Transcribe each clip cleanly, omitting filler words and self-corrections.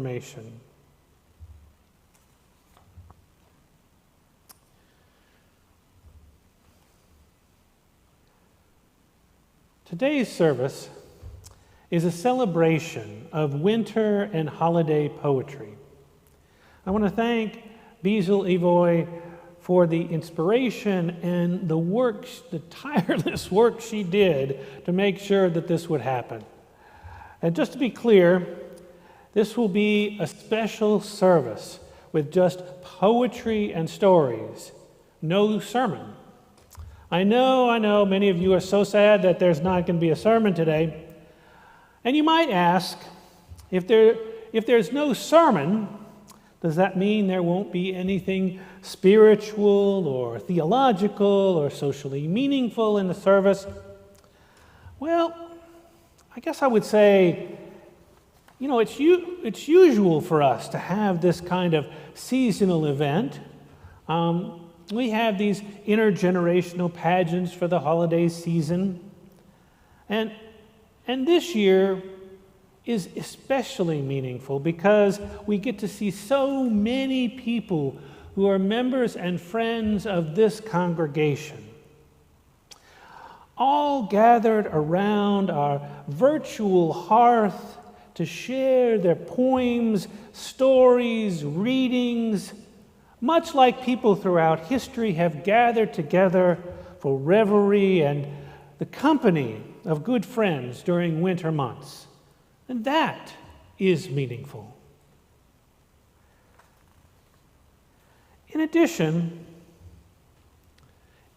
information. Today's service is a celebration of winter and holiday poetry. I want to thank Biesel Evoy for the inspiration and the work, the tireless work she did to make sure that this would happen. And just to be clear, this will be a special service with just poetry and stories, no sermon. I know, many of you are so sad that there's not going to be a sermon today. And you might ask, if there's no sermon, does that mean there won't be anything spiritual or theological or socially meaningful in the service? Well, I guess I would say, it's usual for us to have this kind of seasonal event. We have these intergenerational pageants for the holiday season. And this year is especially meaningful because we get to see so many people who are members and friends of this congregation, all gathered around our virtual hearth to share their poems, stories, readings, much like people throughout history have gathered together for revelry and the company of good friends during winter months. And that is meaningful. In addition,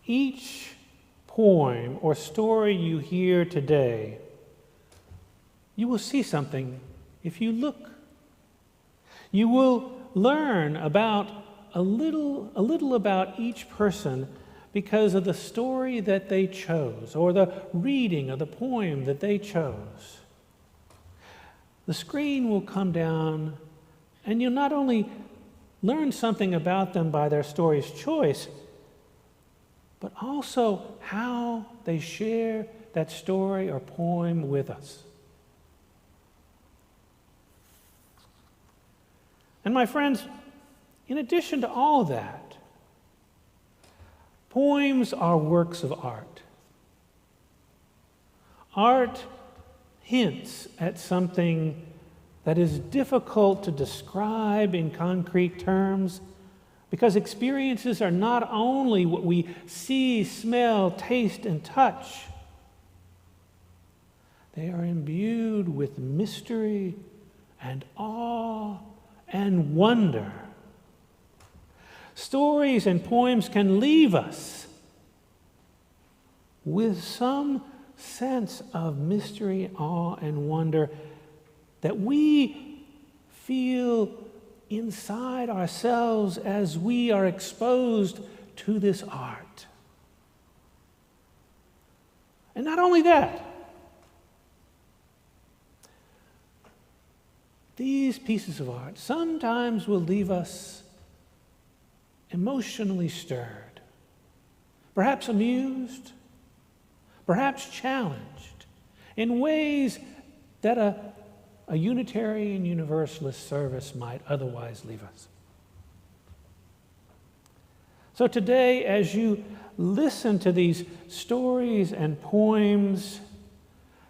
each poem or story you hear today, you will see something if you look. You will learn about a little about each person because of the story that they chose or the reading of the poem that they chose. The screen will come down and you'll not only learn something about them by their story's choice, but also how they share that story or poem with us. And my friends, in addition to all that, poems are works of art. Art hints at something that is difficult to describe in concrete terms because experiences are not only what we see, smell, taste, and touch. They are imbued with mystery and awe and wonder. Stories and poems can leave us with some sense of mystery, awe, and wonder that we feel inside ourselves as we are exposed to this art. And not only that, these pieces of art sometimes will leave us emotionally stirred, perhaps amused, perhaps challenged in ways that a Unitarian Universalist service might otherwise leave us. So today, as you listen to these stories and poems,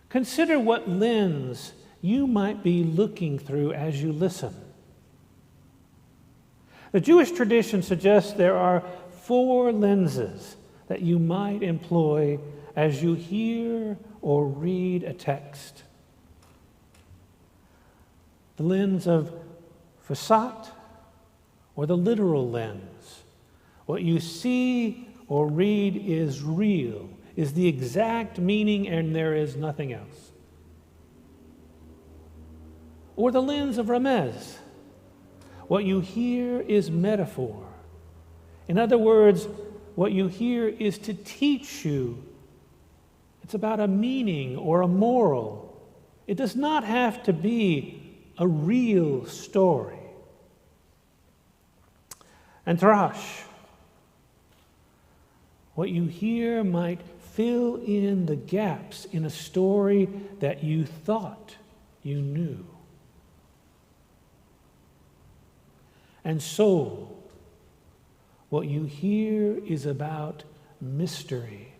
consider what lens you might be looking through as you listen. The Jewish tradition suggests there are 4 lenses that you might employ as you hear or read a text. The lens of Fasat, or the literal lens. What you see or read is real, is the exact meaning, and there is nothing else. Or the lens of Ramez. What you hear is metaphor. In other words, what you hear is to teach you. It's about a meaning or a moral. It does not have to be a real story. And Thrash, what you hear might fill in the gaps in a story that you thought you knew. and soul. What you hear is about mystery,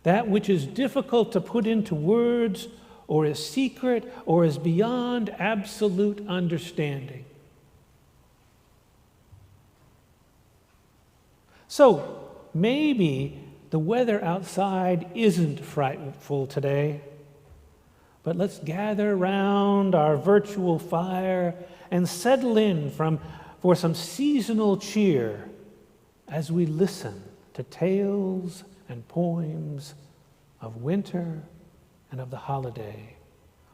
that which is difficult to put into words, or is secret, or is beyond absolute understanding. So maybe the weather outside isn't frightful today, but let's gather around our virtual fire and settle in for some seasonal cheer as we listen to tales and poems of winter and of the holiday,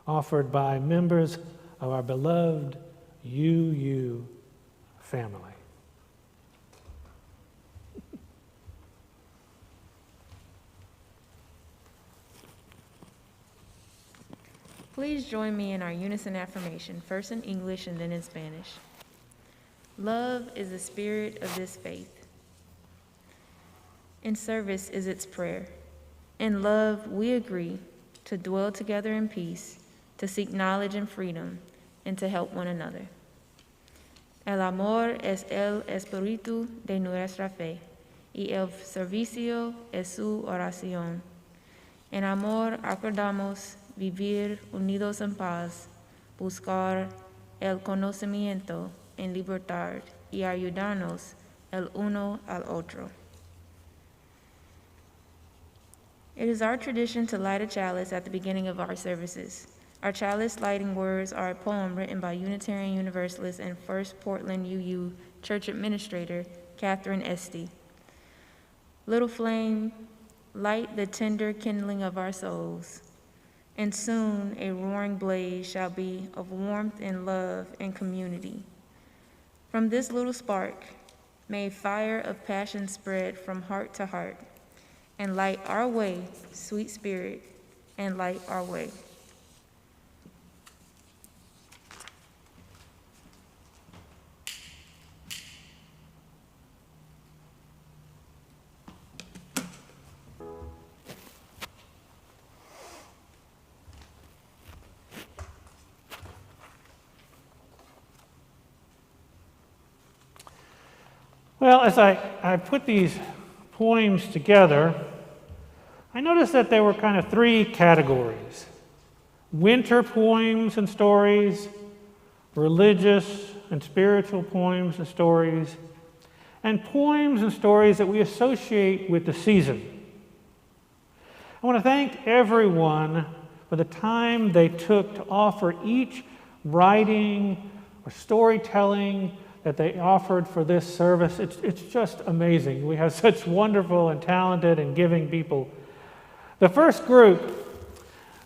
offered by members of our beloved UU family. Please join me in our unison affirmation, first in English and then in Spanish. Love is the spirit of this faith. In service is its prayer. In love, we agree to dwell together in peace, to seek knowledge and freedom, and to help one another. El amor es el espíritu de nuestra fe, y el servicio es su oración. En amor acordamos vivir unidos en paz, buscar el conocimiento en libertad y ayudarnos el uno al otro. It is our tradition to light a chalice at the beginning of our services. Our chalice lighting words are a poem written by Unitarian Universalist and First Portland UU Church Administrator Catherine Esty. Little flame, light the tender kindling of our souls, and soon a roaring blaze shall be of warmth and love and community. From this little spark, may a fire of passion spread from heart to heart, and light our way, sweet spirit, and light our way. Well, as I put these poems together, I noticed that there were kind of three categories: winter poems and stories, religious and spiritual poems and stories, and poems and stories that we associate with the season. I want to thank everyone for the time they took to offer each writing or storytelling that they offered for this service. It's just amazing. We have such wonderful and talented and giving people. The first group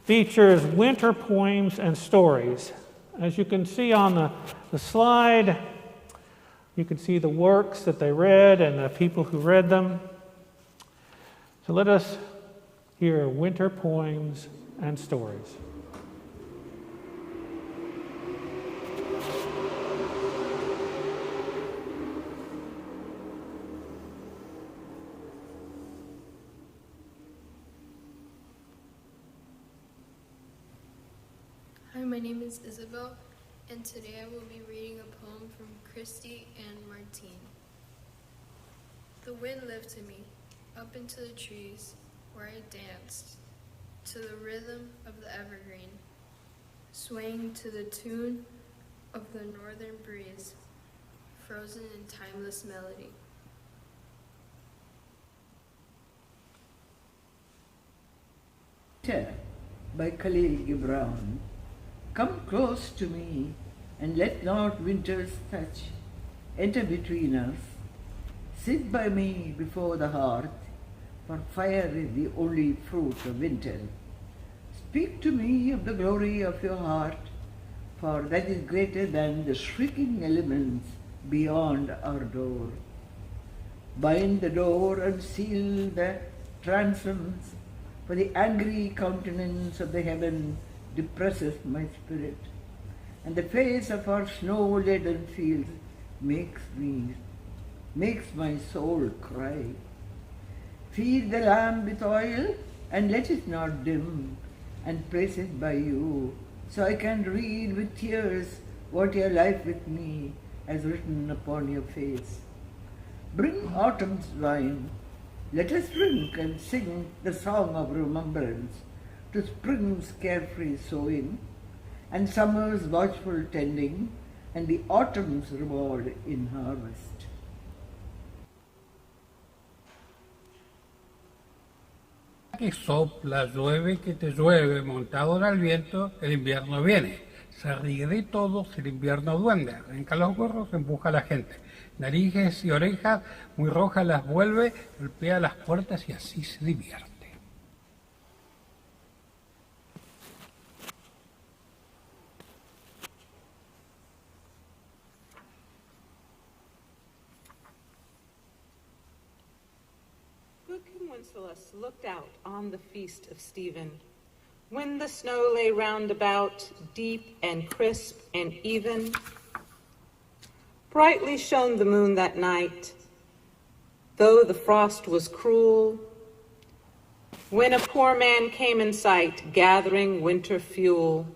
features winter poems and stories. As you can see on the slide, you can see the works that they read and the people who read them. So let us hear winter poems and stories. Hi, my name is Isabel, and today I will be reading a poem from Christy and Martine. The wind lifted me up into the trees where I danced to the rhythm of the evergreen, swaying to the tune of the northern breeze, frozen in timeless melody. By Khalil Gibran. Come close to me, and let not winter's touch enter between us. Sit by me before the hearth, for fire is the only fruit of winter. Speak to me of the glory of your heart, for that is greater than the shrieking elements beyond our door. Bind the door and seal the transoms, for the angry countenance of the heaven depresses my spirit, and the face of our snow-laden fields makes my soul cry. Feed the lamp with oil, and let it not dim, and place it by you, so I can read with tears what your life with me as written upon your face. Bring autumn's wine, let us drink and sing the song of remembrance to spring's carefree sowing, and summer's watchful tending, and the autumn's reward in harvest. Que sopla, llueve, que te llueve, montado al viento, el invierno viene. Se ríe de todos, el invierno duende, arranca los gorros, empuja a la gente. Narices y orejas, muy rojas las vuelve, golpea las puertas y así se divierte. Wencenlas looked out on the feast of Stephen, when the snow lay round about, deep and crisp and even. Brightly shone the moon that night, though the frost was cruel, when a poor man came in sight, gathering winter fuel.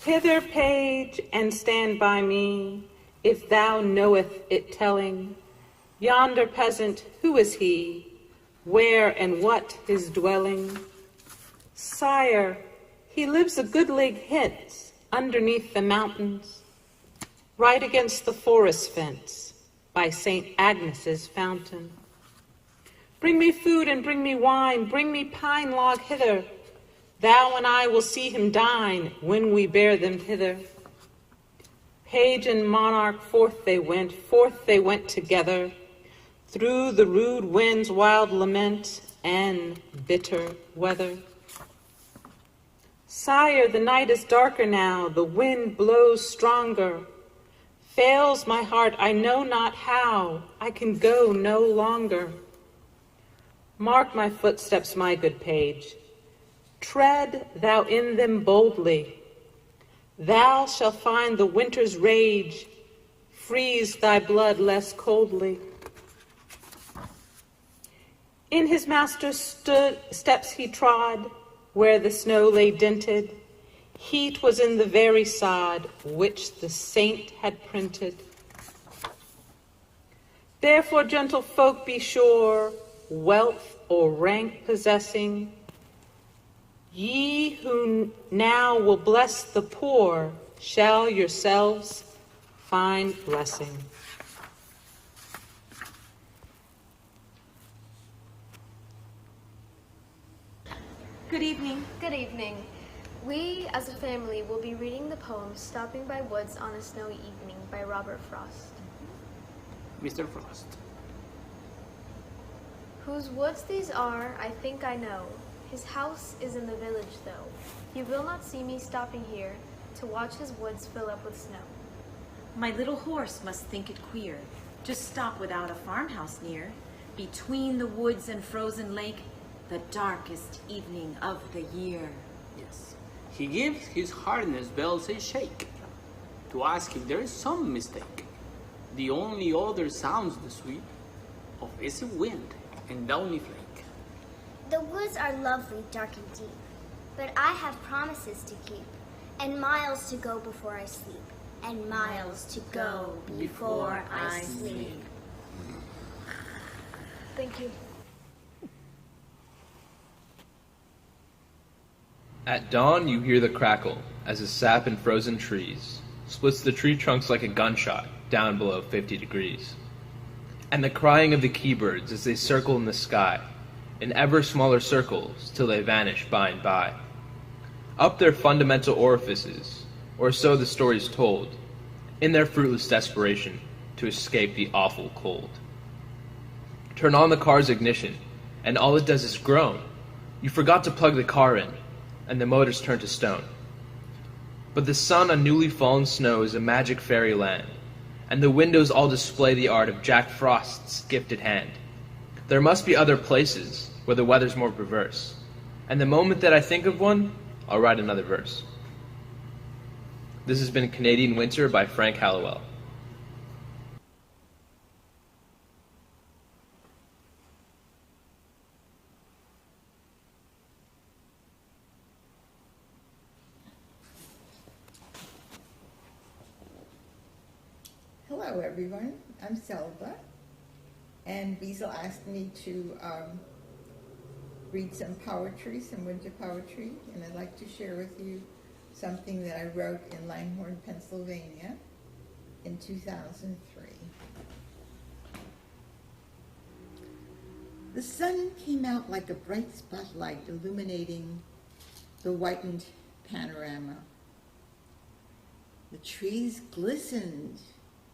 Hither, page, and stand by me, if thou knoweth it telling. Yonder peasant, who is he? Where and what his dwelling? Sire, he lives a good league hence, underneath the mountains, right against the forest fence, by St. Agnes's fountain. Bring me food and bring me wine, bring me pine log hither. Thou and I will see him dine, when we bear them hither. Page and monarch, forth they went together, through the rude wind's wild lament and bitter weather. Sire, the night is darker now, the wind blows stronger. Fails my heart, I know not how, I can go no longer. Mark my footsteps, my good page. Tread thou in them boldly. Thou shalt find the winter's rage, freeze thy blood less coldly. In his master's steps he trod, where the snow lay dinted. Heat was in the very sod, which the saint had printed. Therefore, gentle folk, be sure, wealth or rank possessing, ye who now will bless the poor, shall yourselves find blessing. Good evening. Good evening. We, as a family, will be reading the poem Stopping by Woods on a Snowy Evening by Robert Frost. Mr. Frost. Whose woods these are, I think I know. His house is in the village, though. You will not see me stopping here to watch his woods fill up with snow. My little horse must think it queer. Just stop without a farmhouse near. Between the woods and frozen lake, the darkest evening of the year. Yes. He gives his harness bells a shake to ask if there is some mistake. The only other sounds the sweep of icy wind and downy flake. The woods are lovely, dark and deep, but I have promises to keep, and miles to go before I sleep, and miles to go before I sleep. Thank you. At dawn you hear the crackle as the sap in frozen trees splits the tree trunks like a gunshot down below 50 degrees. And the crying of the keybirds as they circle in the sky in ever smaller circles till they vanish by and by. Up their fundamental orifices, or so the story's told, in their fruitless desperation to escape the awful cold. Turn on the car's ignition, and all it does is groan. You forgot to plug the car in, and the motors turn to stone. But the sun on newly fallen snow is a magic fairyland, and the windows all display the art of Jack Frost's gifted hand. There must be other places where the weather's more perverse, and the moment that I think of one, I'll write another verse. This has been Canadian Winter by Frank Halliwell. Hello, everyone. I'm Selva, and Beazle asked me to read some poetry, some winter poetry, and I'd like to share with you something that I wrote in Langhorne, Pennsylvania in 2003. The sun came out like a bright spotlight illuminating the whitened panorama. The trees glistened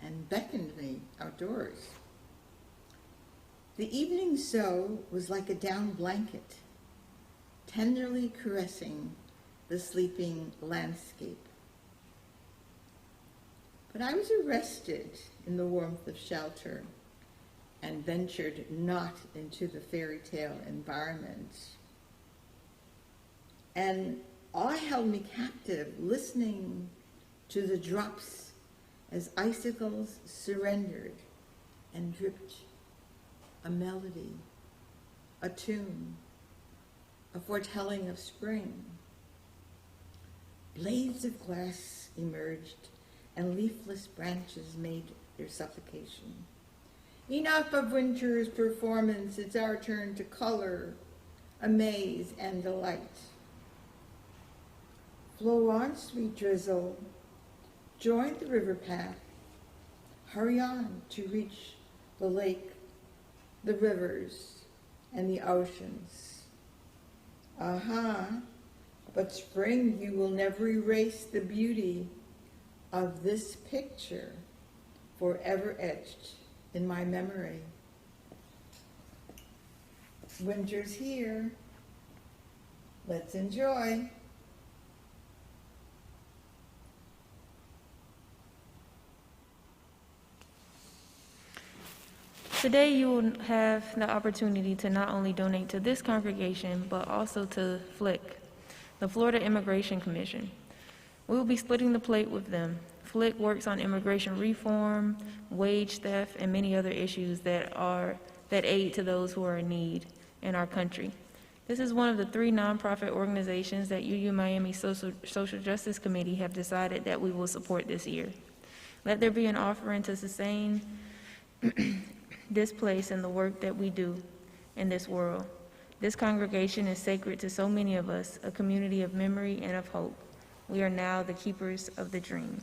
and beckoned me outdoors. The evening so was like a down blanket, tenderly caressing the sleeping landscape. But I was arrested in the warmth of shelter and ventured not into the fairy tale environment. And awe held me captive, listening to the drops as icicles surrendered and dripped a melody, a tune, a foretelling of spring. Blades of glass emerged and leafless branches made their supplication. Enough of winter's performance, it's our turn to color, amaze, and delight. Flow on, sweet drizzle, join the river path, hurry on to reach the lake, the rivers, and the oceans. Aha, but spring, you will never erase the beauty of this picture, forever etched in my memory. Winter's here. Let's enjoy. Today you will have the opportunity to not only donate to this congregation, but also to FLIC, the Florida Immigration Commission. We will be splitting the plate with them. FLIC works on immigration reform, wage theft, and many other issues that aid to those who are in need in our country. This is one of the 3 nonprofit organizations that UU Miami Social Justice Committee have decided that we will support this year. Let there be an offering to sustain this place and the work that we do in this world. This congregation is sacred to so many of us, a community of memory and of hope. We are now the keepers of the dream.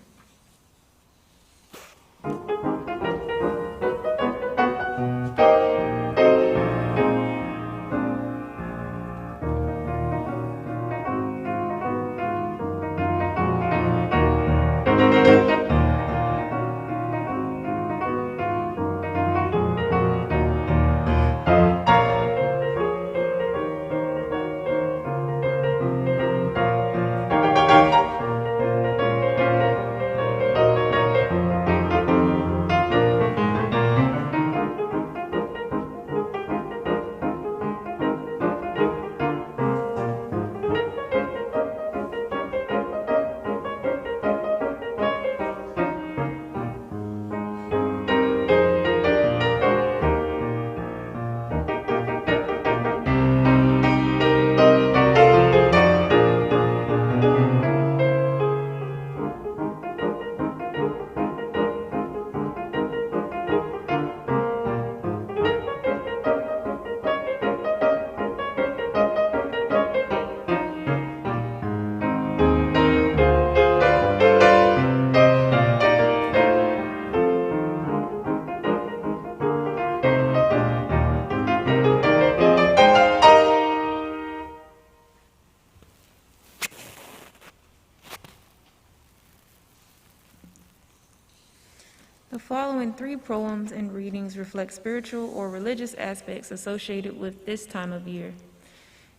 The following 3 poems and readings reflect spiritual or religious aspects associated with this time of year.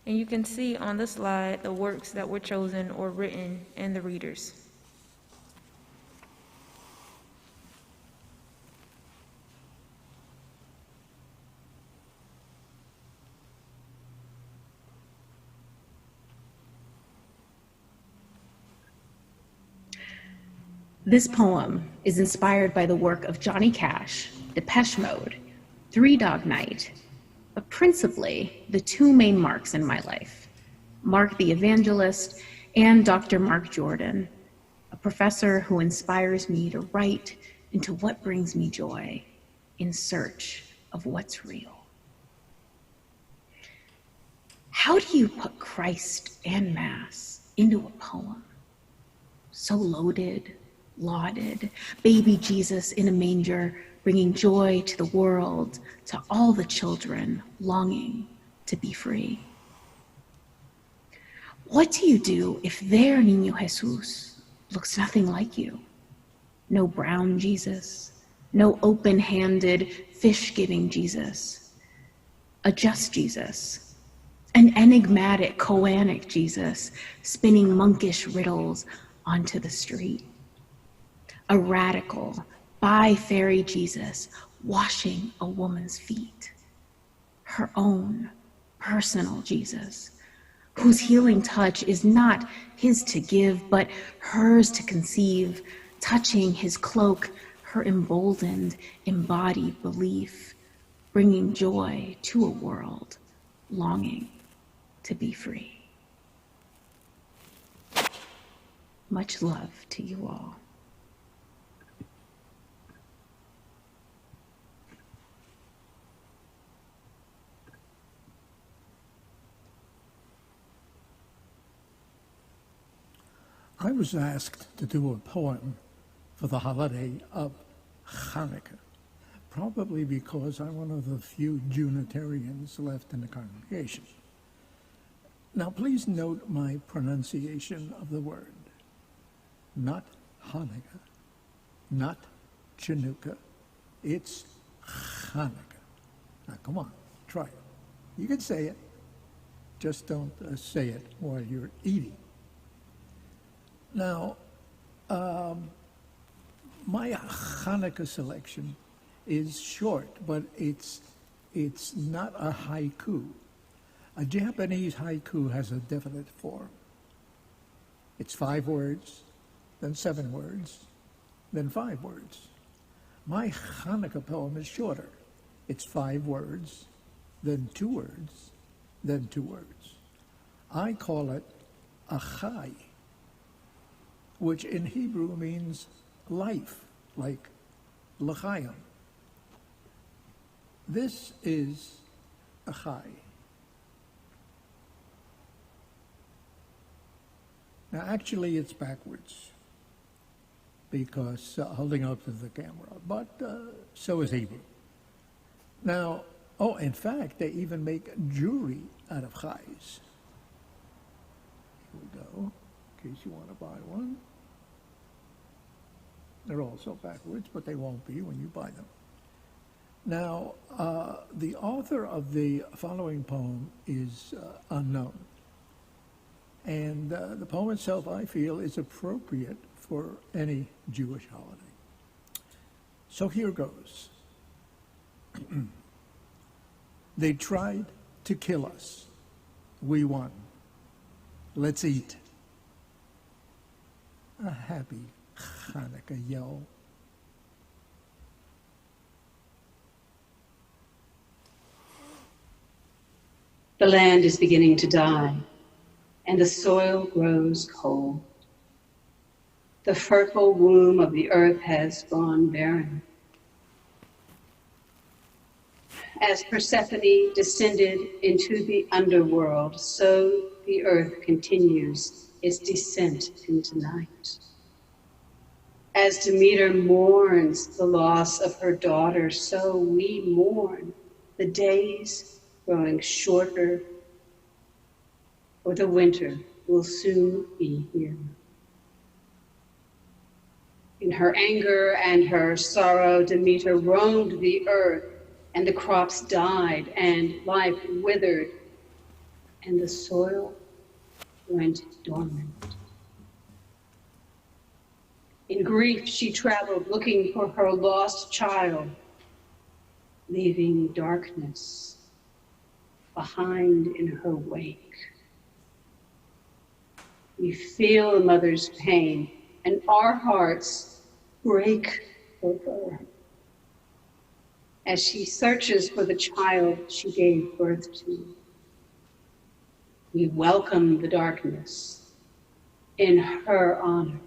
And you can see on the slide the works that were chosen or written and the readers. This poem is inspired by the work of Johnny Cash, Depeche Mode, Three Dog Night, but principally the 2 main Marks in my life, Mark the Evangelist and Dr. Mark Jordan, a professor who inspires me to write into what brings me joy in search of what's real. How do you put Christ and Mass into a poem? So loaded, lauded, baby Jesus in a manger, bringing joy to the world, to all the children longing to be free. What do you do if their Niño Jesus looks nothing like you? No brown Jesus, no open-handed, fish-giving Jesus, a just Jesus, an enigmatic, koanic Jesus, spinning monkish riddles onto the street. A radical, bi-fairy Jesus washing a woman's feet. Her own personal Jesus, whose healing touch is not his to give, but hers to conceive, touching his cloak, her emboldened, embodied belief, bringing joy to a world longing to be free. Much love to you all. I was asked to do a poem for the holiday of Hanukkah, probably because I'm one of the few Unitarians left in the congregation. Now please note my pronunciation of the word. Not Hanukkah, not Chanukah, it's Hanukkah. Now come on, try it. You can say it, just don't say it while you're eating. Now, my Hanukkah selection is short, but it's not a haiku. A Japanese haiku has a definite form. It's 5 words, then 7 words, then 5 words. My Hanukkah poem is shorter. It's 5 words, then 2 words, then 2 words. I call it a chai, which in Hebrew means life, like l'chaim. This is a chai. Now, actually, it's backwards because holding up to the camera, but so is Hebrew. Now, oh, in fact, they even make jewelry out of chais. Here we go, in case you want to buy one. They're also backwards, but they won't be when you buy them. Now, the author of the following poem is unknown. And the poem itself, I feel, is appropriate for any Jewish holiday. So here goes. They tried to kill us. We won. Let's eat. A happy Hanukkah, yo. The land is beginning to die, and the soil grows cold. The fertile womb of the earth has gone barren. As Persephone descended into the underworld, so the earth continues its descent into night. As Demeter mourns the loss of her daughter, so we mourn the days growing shorter, for the winter will soon be here. In her anger and her sorrow, Demeter roamed the earth, and the crops died, and life withered, and the soil went dormant. In grief, she traveled looking for her lost child, leaving darkness behind in her wake. We feel the mother's pain, and our hearts break for her as she searches for the child she gave birth to. We welcome the darkness in her honor.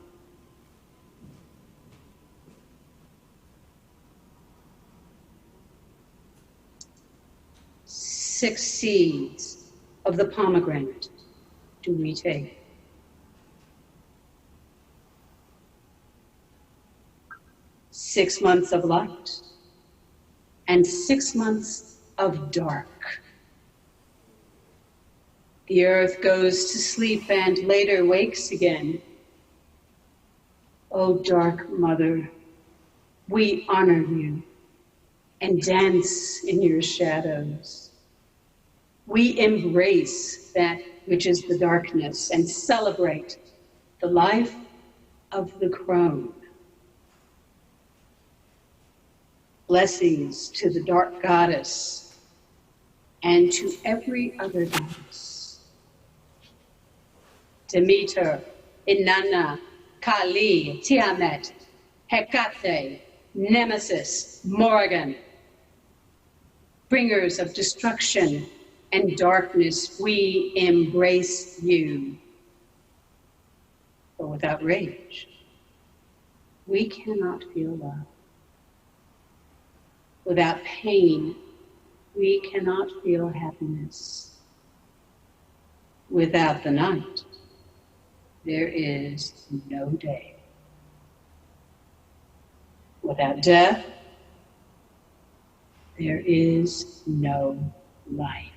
6 seeds of the pomegranate do we take. Six months of light and 6 months of dark. The earth goes to sleep and later wakes again. O dark mother, we honor you and dance in your shadows. We embrace that which is the darkness and celebrate the life of the crone. Blessings to the dark goddess and to every other goddess. Demeter, Inanna, Kali, Tiamat, Hecate, Nemesis, Morgan. Bringers of destruction and darkness, we embrace you. But without rage, we cannot feel love. Without pain, we cannot feel happiness. Without the night, there is no day. Without death, there is no life.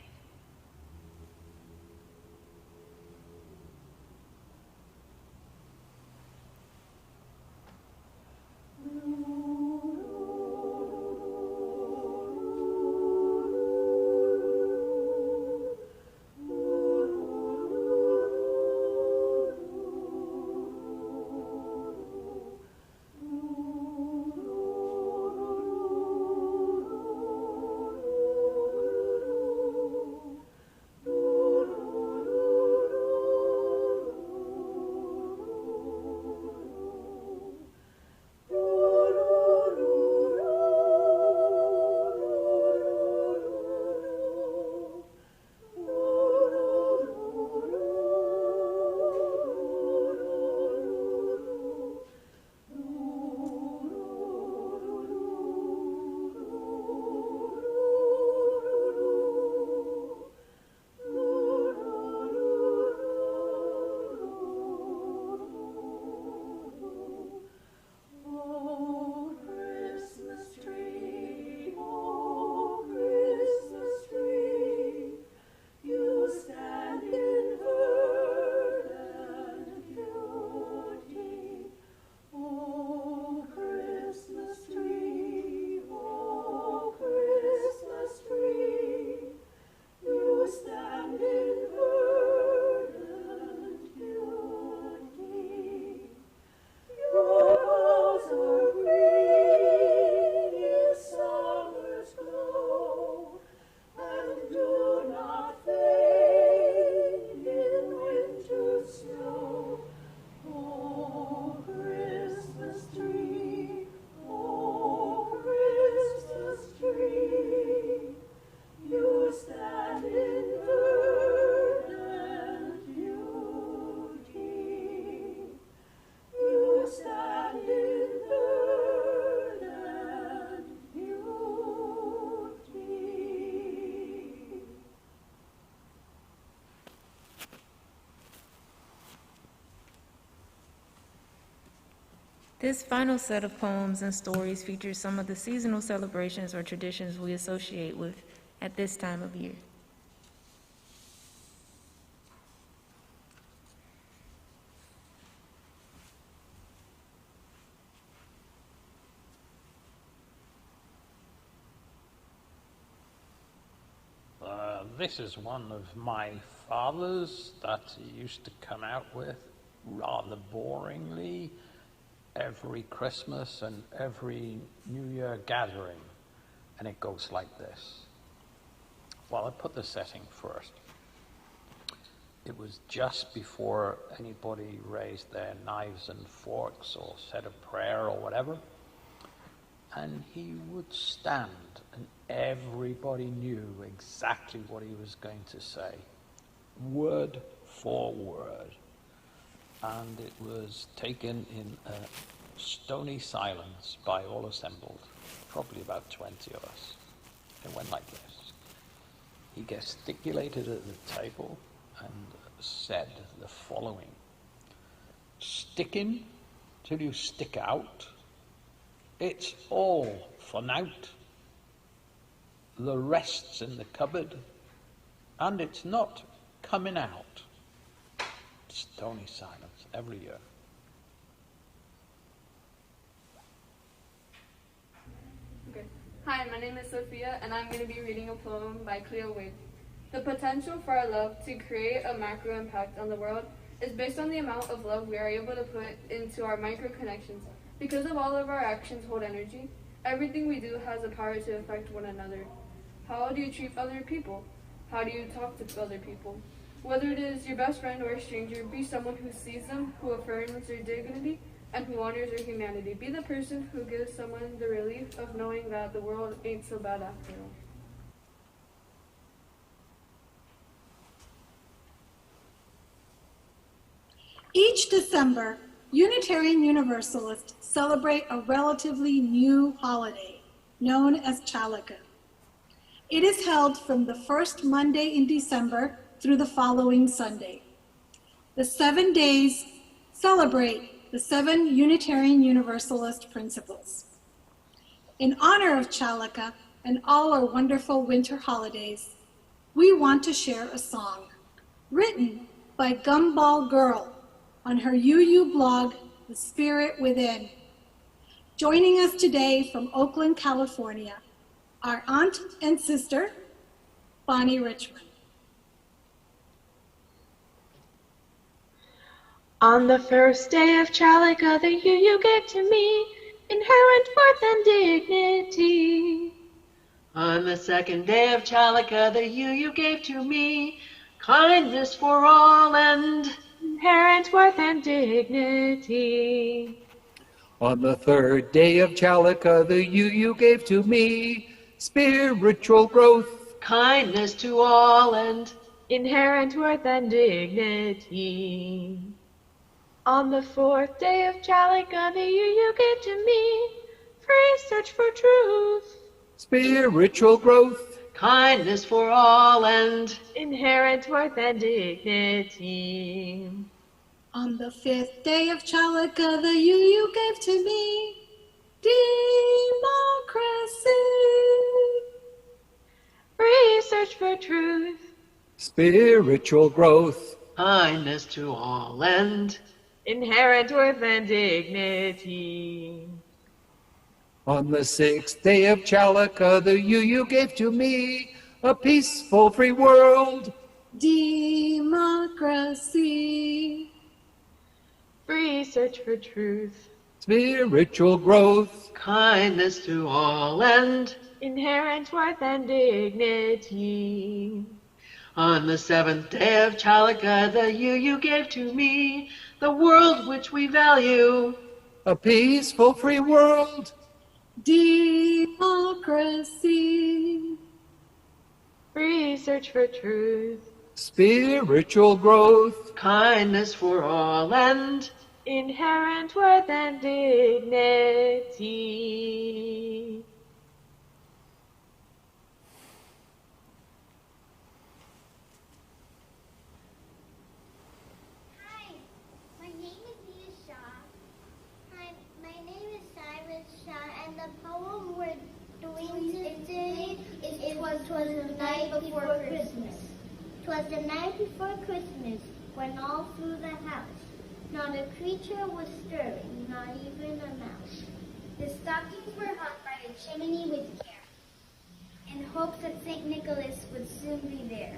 This final set of poems and stories features some of the seasonal celebrations or traditions we associate with at this time of year. This is one of my father's that he used to come out with rather boringly every Christmas and every New Year gathering, and it goes like this. Well, I put the setting first. It was just before anybody raised their knives and forks or said a prayer or whatever, and he would stand and everybody knew exactly what he was going to say, word for word. And it was taken in a stony silence by all assembled, probably about 20 of us. It went like this. he gesticulated at the table and said the following: "Stick in till you stick out. It's all for naught. The rest's in the cupboard, and it's not coming out." Stony silence every year. Okay. Hi, my name is Sophia, and I'm going to be reading a poem by Cleo. The potential for our love to create a macro impact on the world is based on the amount of love we are able to put into our micro connections. Because of all of our actions hold energy, everything we do has the power to affect one another. How do you treat other people? How do you talk to other people? Whether it is your best friend or a stranger, be someone who sees them, who affirms their dignity, and who honors their humanity. Be the person who gives someone the relief of knowing that the world ain't so bad after all. Each December, Unitarian Universalists celebrate a relatively new holiday known as Chalica. It is held from the first Monday in December through the following Sunday. The 7 days celebrate the 7 Unitarian Universalist principles. In honor of Chalica and all our wonderful winter holidays, we want to share a song written by Gumball Girl on her UU blog, The Spirit Within. Joining us today from Oakland, California, our aunt and sister, Bonnie Richmond. On the first day of Chalica, the you gave to me, inherent worth and dignity. On the second day of Chalica, the you gave to me, kindness for all and inherent worth and dignity. On the third day of Chalica, the you gave to me, spiritual growth, kindness to all and inherent worth and dignity. On the fourth day of Chalica, the you gave to me, free search for truth, spiritual growth, kindness for all and inherent worth and dignity. On the fifth day of Chalica, the you gave to me, democracy, research for truth, spiritual growth, kindness to all and inherent worth and dignity. On the sixth day of Chalica, the you gave to me, a peaceful free world, democracy, research for truth, spiritual growth, kindness to all and inherent worth and dignity. On the seventh day of Chalica, the you gave to me, the world which we value, a peaceful free world, democracy, research for truth, spiritual growth, kindness for all and inherent worth and dignity. Twas the night before Christmas. 'Twas the night before Christmas, when all through the house not a creature was stirring, not even a mouse. The stockings were hung by the chimney with care, in hopes that St. Nicholas would soon be there.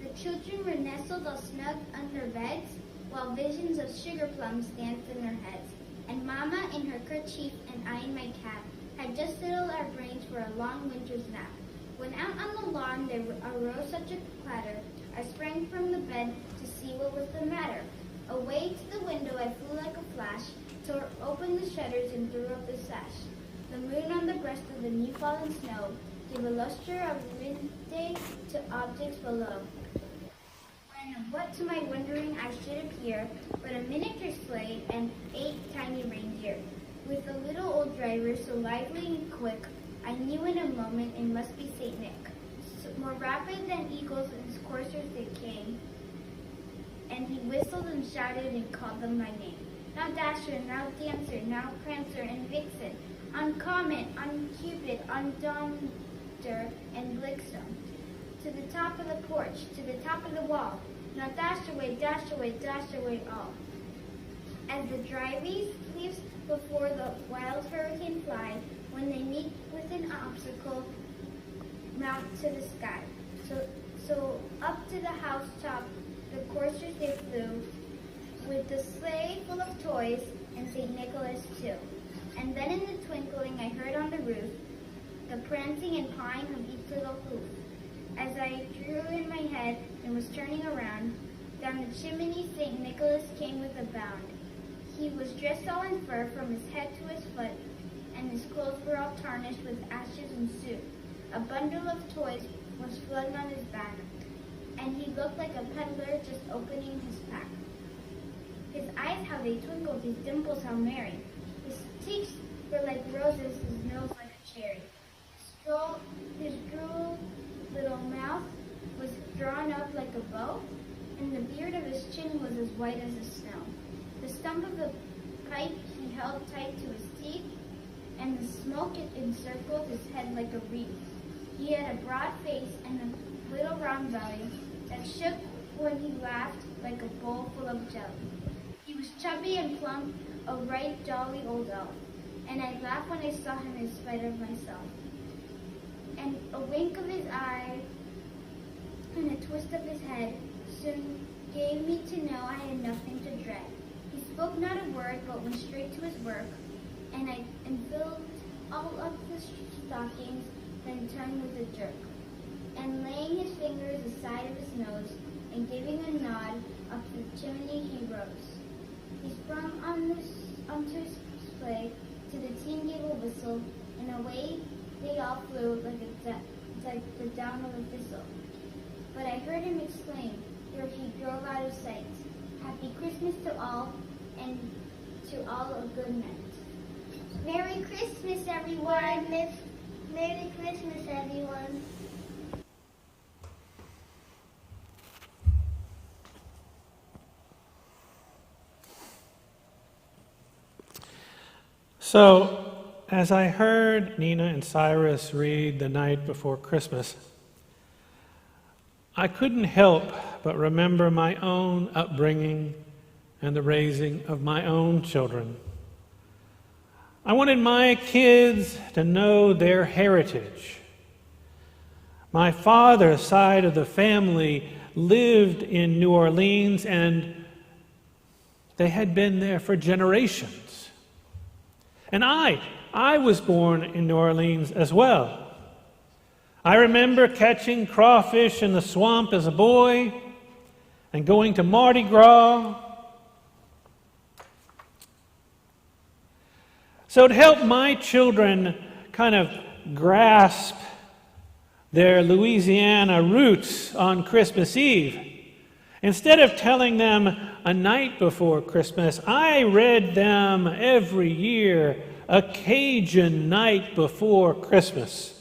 The children were nestled all snug under beds, while visions of sugar plums danced in their heads. And Mama, in her kerchief, and I in my cap, had just settled our brains for a long winter's nap. When out on the lawn there arose such a clatter, I sprang from the bed to see what was the matter. Away to the window I flew like a flash, tore open the shutters and threw up the sash. The moon on the breast of the new fallen snow gave a luster of midday to objects below. When what to my wondering I should appear but a miniature sleigh and 8 tiny reindeer, with a little old driver so lively and quick, I knew in a moment it must be St. Nick. More rapid than eagles in his coursers they came, and he whistled and shouted and called them by name. Now Dasher, now Dancer, now Prancer and Vixen, on Comet, on Cupid, on Donder and Blitzen, to the top of the porch, to the top of the wall. Now dash away all. As the dry leaves before the wild hurricane fly, when they meet with an obstacle, mount to the sky. So up to the housetop the coursers they flew, with the sleigh full of toys and St. Nicholas too. And then in the twinkling I heard on the roof the prancing and pawing of each little hoof. As I drew in my head and was turning around, down the chimney St. Nicholas came with a bound. He was dressed all in fur from his head to his foot, and his clothes were all tarnished with ashes and soot. A bundle of toys was flung on his back, and he looked like a peddler just opening his pack. His eyes, how they twinkled, his dimples, how merry. His cheeks were like roses, his nose like a cherry. His droll little mouth was drawn up like a bow, and the beard of his chin was as white as the snow. The stump of the pipe he held tight to his teeth, and the smoke encircled his head like a wreath. He had a broad face and a little round belly that shook when he laughed like a bowl full of jelly. He was chubby and plump, a right jolly old elf, and I laughed when I saw him in spite of myself. And a wink of his eye and a twist of his head soon gave me to know I had nothing to dread. He spoke not a word, but went straight to his work, and filled all up the stockings, then turned with a jerk. And laying his fingers aside of his nose, and giving a nod up the chimney, he rose. He sprung onto his sleigh, to the team gave a whistle, and away they all flew like the down of a thistle. But I heard him exclaim, ere he drove out of sight, Happy Christmas to all, and to all a good night. Merry Christmas, everyone! Merry Christmas, everyone! So, as I heard Nina and Cyrus read The Night Before Christmas, I couldn't help but remember my own upbringing and the raising of my own children. I wanted my kids to know their heritage. My father's side of the family lived in New Orleans, and they had been there for generations. And I was born in New Orleans as well. I remember catching crawfish in the swamp as a boy and going to Mardi Gras. So to help my children kind of grasp their Louisiana roots on Christmas Eve, instead of telling them a night before Christmas, I read them every year a Cajun night before Christmas.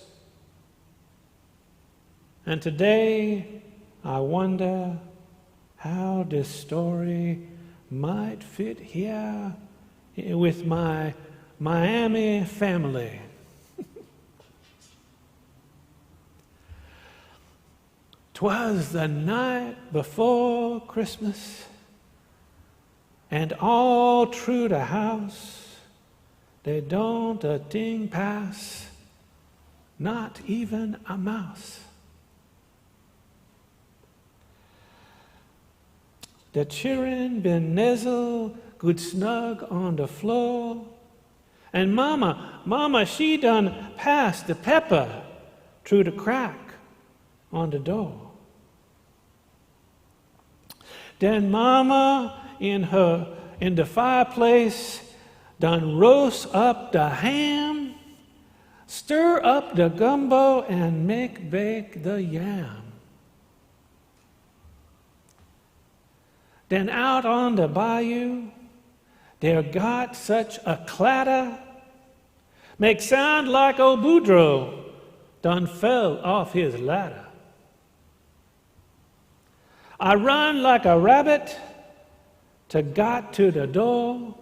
And today, I wonder how this story might fit here with my Miami family. 'Twas the night before Christmas, and all through the house, they don't a thing pass, not even a mouse. The children been nestled good snug on the floor, and Mama, she done passed the pepper through the crack on the door. Then Mama in the fireplace done roast up the ham, stir up the gumbo, and bake the yam. Then out on the bayou, there got such a clatter, make sound like old Boudreaux done fell off his ladder. I run like a rabbit to got to the door,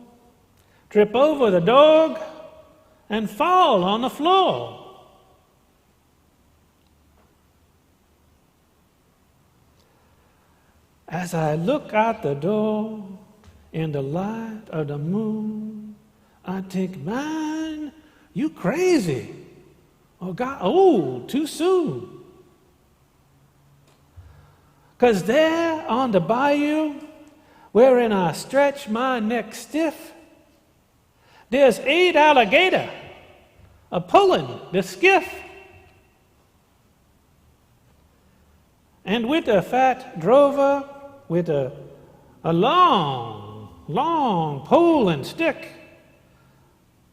trip over the dog, and fall on the floor. As I look out the door in the light of the moon, I think, man, you crazy, or got old too soon. 'Cause there on the bayou, wherein I stretch my neck stiff, there's 8 alligator a-pulling the skiff. And with a fat drover with a long pole and stick,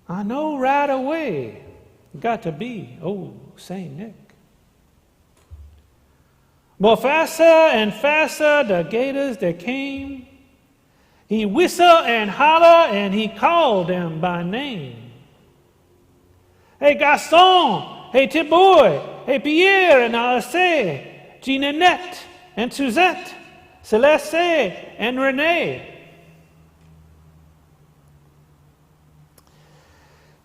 I know right away got to be old St. Nick. But faster and faster the gators they came. He whistled and hollered and he called them by name. Hey Gaston, hey Thibault, hey Pierre and Alcé, Jeanette and Suzette, Celeste and Renee.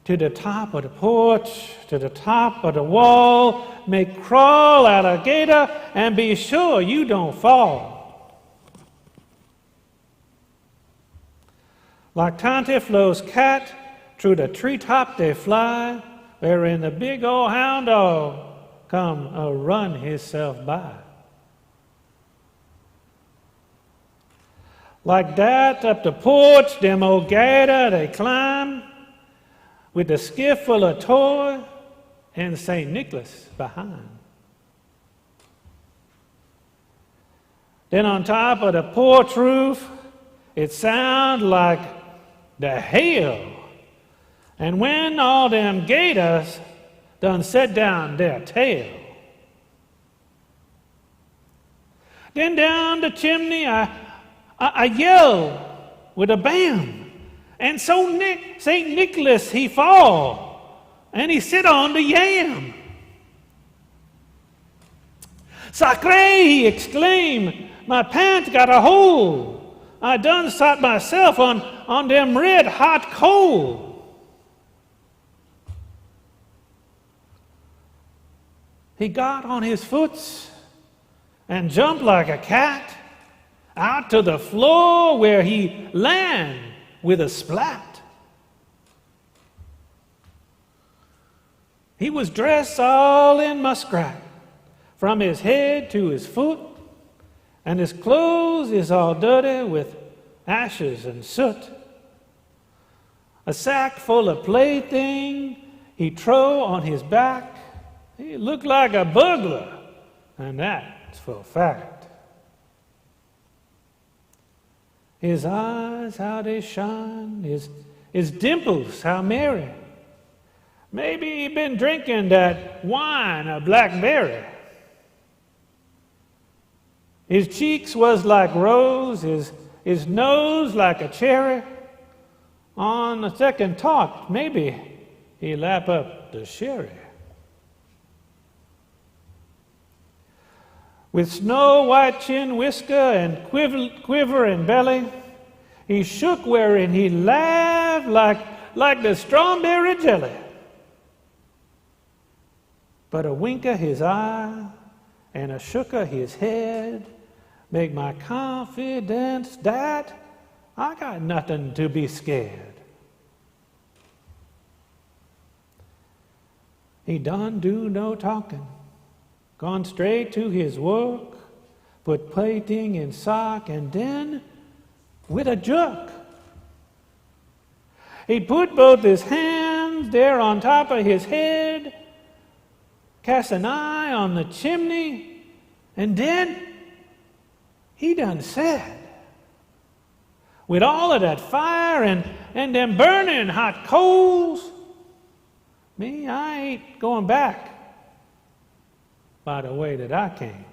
To the top of the porch, to the top of the wall, may crawl alligator and be sure you don't fall. Like Tanteflo's cat, through the treetop they fly, wherein the big old hound dog come run himself by. Like that up the porch, them old gator they climb, with the skiff full of toy and St. Nicholas behind. Then on top of the porch roof, it sounds like the hail. And when all them gators done set down their tail. Then down the chimney I yell with a bam, and so St. Nicholas he fall, and he sit on the yam. Sacré, he exclaimed, my pants got a hole. I done sat myself on them red hot coal. He got on his foots and jumped like a cat out to the floor where he land with a splat. He was dressed all in muskrat, from his head to his foot, and his clothes is all dirty with ashes and soot. A sack full of plaything he throw on his back. He looked like a burglar, and that's for a fact. His eyes, how they shine, his dimples, how merry. Maybe he been drinking that wine of blackberry. His cheeks was like rose, his nose like a cherry. On the second thought, maybe he lap up the sherry. With snow-white chin whisker and quivering belly, he shook wherein he laughed like the strawberry jelly. But a wink of his eye and a shook of his head make my confidence that I got nothing to be scared. He done do no talking. Gone straight to his work, put plaything in sock, and then, with a jerk, he put both his hands there on top of his head, cast an eye on the chimney, and then he done said, with all of that fire and them burning hot coals, me, I ain't going back by the way that I came.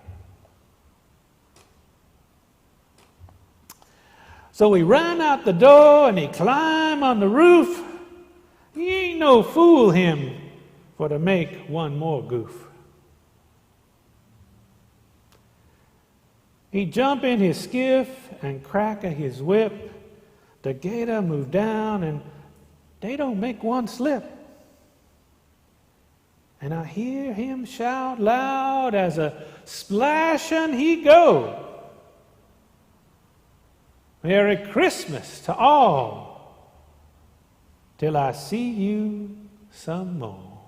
So he ran out the door and he climbed on the roof. He ain't no fool him for to make one more goof. He jump in his skiff and crack of his whip. The gator move down and they don't make one slip. And I hear him shout loud as a splashing he go. Merry Christmas to all, till I see you some more.